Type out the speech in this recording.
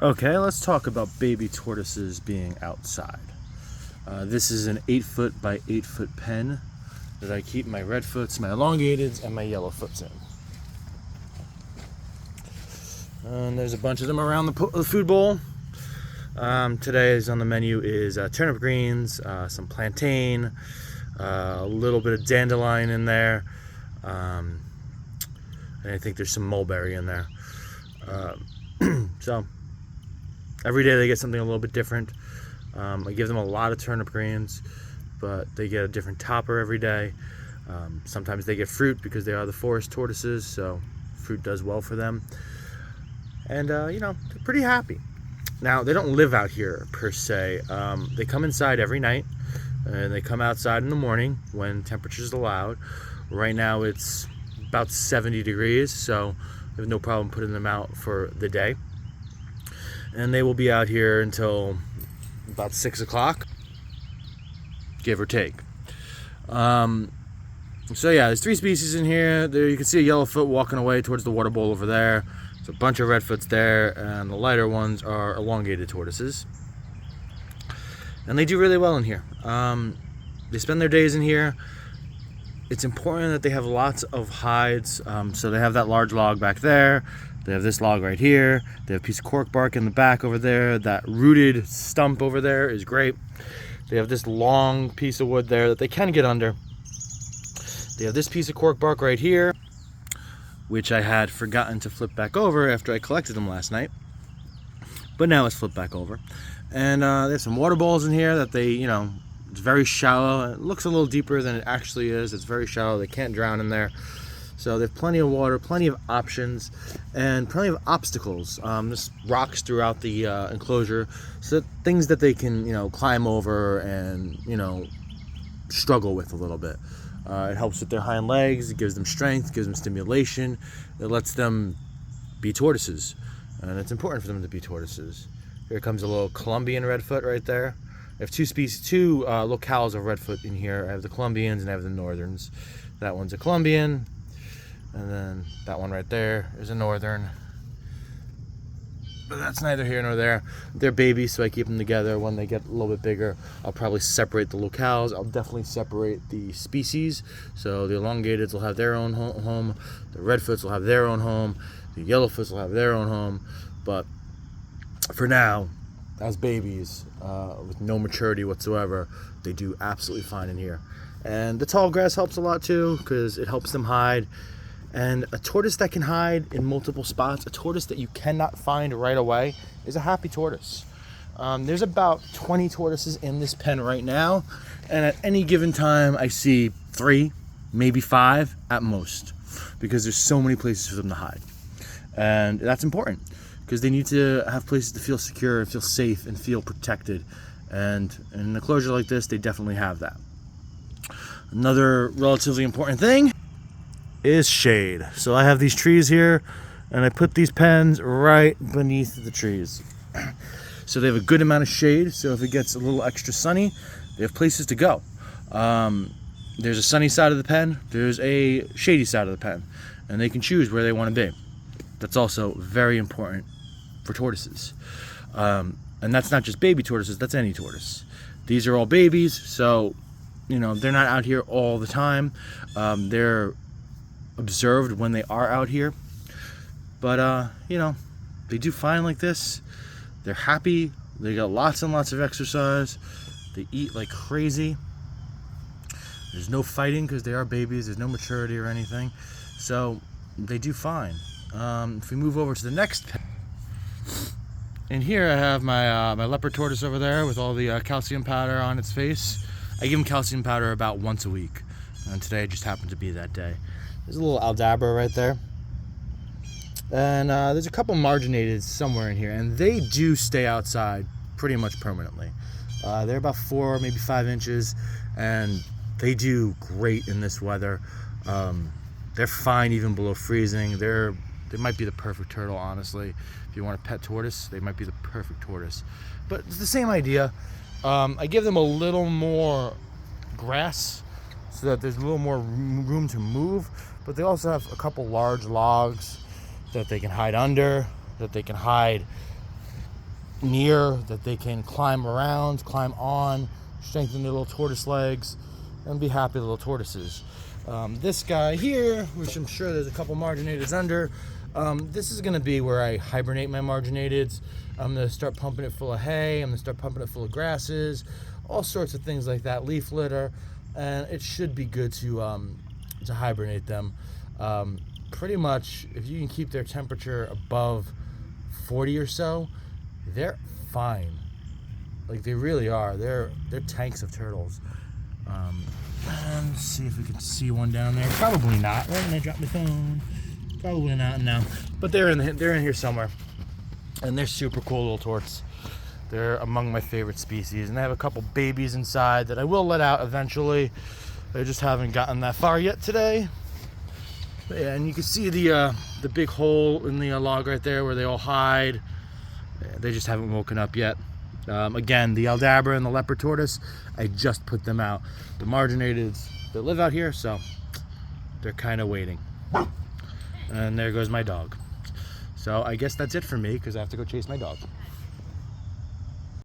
Okay, let's talk about baby tortoises being outside. This is an 8-foot by 8-foot pen that I keep my redfoots, my elongateds, and my yellowfoots in. And there's a bunch of them around the food bowl. Today's on the menu is turnip greens, some plantain, a little bit of dandelion in there, and I think there's some mulberry in there. So every day they get something a little bit different. I give them a lot of turnip greens, but they get a different topper every day. Sometimes they get fruit because they are the forest tortoises, so fruit does well for them. And they're pretty happy. Now, they don't live out here per se. They come inside every night, and they come outside in the morning when temperatures allowed. Right now it's about 70 degrees, so I have no problem putting them out for the day. And they will be out here until about 6 o'clock, give or take. So yeah, there's 3 species in here. There you can see a yellowfoot walking away towards the water bowl over there. There's a bunch of redfoots there, and the lighter ones are elongated tortoises. And they do really well in here. They spend their days in here. It's important that they have lots of hides. So they have that large log back there. They have this log right here. They have a piece of cork bark in the back over there. That rooted stump over there is great. They have this long piece of wood there that they can get under. They have this piece of cork bark right here, which I had forgotten to flip back over after I collected them last night. But now it's flipped back over. And there's some water balls in here that they, it's very shallow. It looks a little deeper than it actually is. It's very shallow. They can't drown in there. So they have plenty of water, plenty of options, and plenty of obstacles. There's rocks throughout the enclosure, so things that they can, climb over and, struggle with a little bit. It helps with their hind legs. It gives them strength, gives them stimulation. It lets them be tortoises, and it's important for them to be tortoises. Here comes a little Colombian redfoot right there. I have two locales of redfoot in here. I have the Colombians and I have the Northerns. That one's a Colombian. And then that one right there is a northern. But that's neither here nor there. They're babies, so I keep them together. When they get a little bit bigger, I'll probably separate the locales. I'll definitely separate the species. So the elongateds will have their own home. The redfoots will have their own home. The yellowfoots will have their own home. But for now, as babies, with no maturity whatsoever, they do absolutely fine in here. And the tall grass helps a lot too, because it helps them hide. And a tortoise that can hide in multiple spots, a tortoise that you cannot find right away, is a happy tortoise. There's about 20 tortoises in this pen right now, and at any given time I see 3, maybe 5 at most, because there's so many places for them to hide. And that's important, because they need to have places to feel secure and feel safe and feel protected. And in an enclosure like this, they definitely have that. Another relatively important thing is shade. So I have these trees here, and I put these pens right beneath the trees. So they have a good amount of shade, so if it gets a little extra sunny, they have places to go. There's a sunny side of the pen, there's a shady side of the pen, and they can choose where they want to be. That's also very important for tortoises. And that's not just baby tortoises, that's any tortoise. These are all babies, so they're not out here all the time. They're observed when they are out here, but they do fine like this. They're happy. They got lots and lots of exercise. They eat like crazy. There's no fighting because they are babies. There's no maturity or anything, so they do fine. If we move over to the next pen, and here I have my leopard tortoise over there with all the calcium powder on its face. I give him calcium powder about once a week, and today just happened to be that day. There's a little Aldabra right there. And there's a couple marginated somewhere in here, and they do stay outside pretty much permanently. They're about 4, maybe 5 inches, and they do great in this weather. They're fine even below freezing. They might be the perfect turtle, honestly. If you want a pet tortoise, they might be the perfect tortoise. But it's the same idea. I give them a little more grass so that there's a little more room to move, but they also have a couple large logs that they can hide under, that they can hide near that they can climb around, climb on, strengthen their little tortoise legs, and be happy little tortoises. This guy here, which I'm sure there's a couple marginateds under, this is going to be where I hibernate my marginateds. I'm going to start pumping it full of hay. I'm going to start pumping it full of grasses, all sorts of things like that, leaf litter, and it should be good to hibernate them. Pretty much, if you can keep their temperature above 40 or so, they're fine. Like, they really are. They're tanks of turtles. And let's see if we can see one down there. Probably not. Right when I drop my phone. Probably not. No. But they're in here somewhere. And they're super cool little torts. They're among my favorite species. And I have a couple babies inside that I will let out eventually. I just haven't gotten that far yet today. But yeah, and you can see the big hole in the log right there where they all hide. They just haven't woken up yet. Again, the Aldabra and the leopard tortoise, I just put them out. The marginateds, they live out here, so they're kind of waiting. And there goes my dog. So I guess that's it for me, because I have to go chase my dog.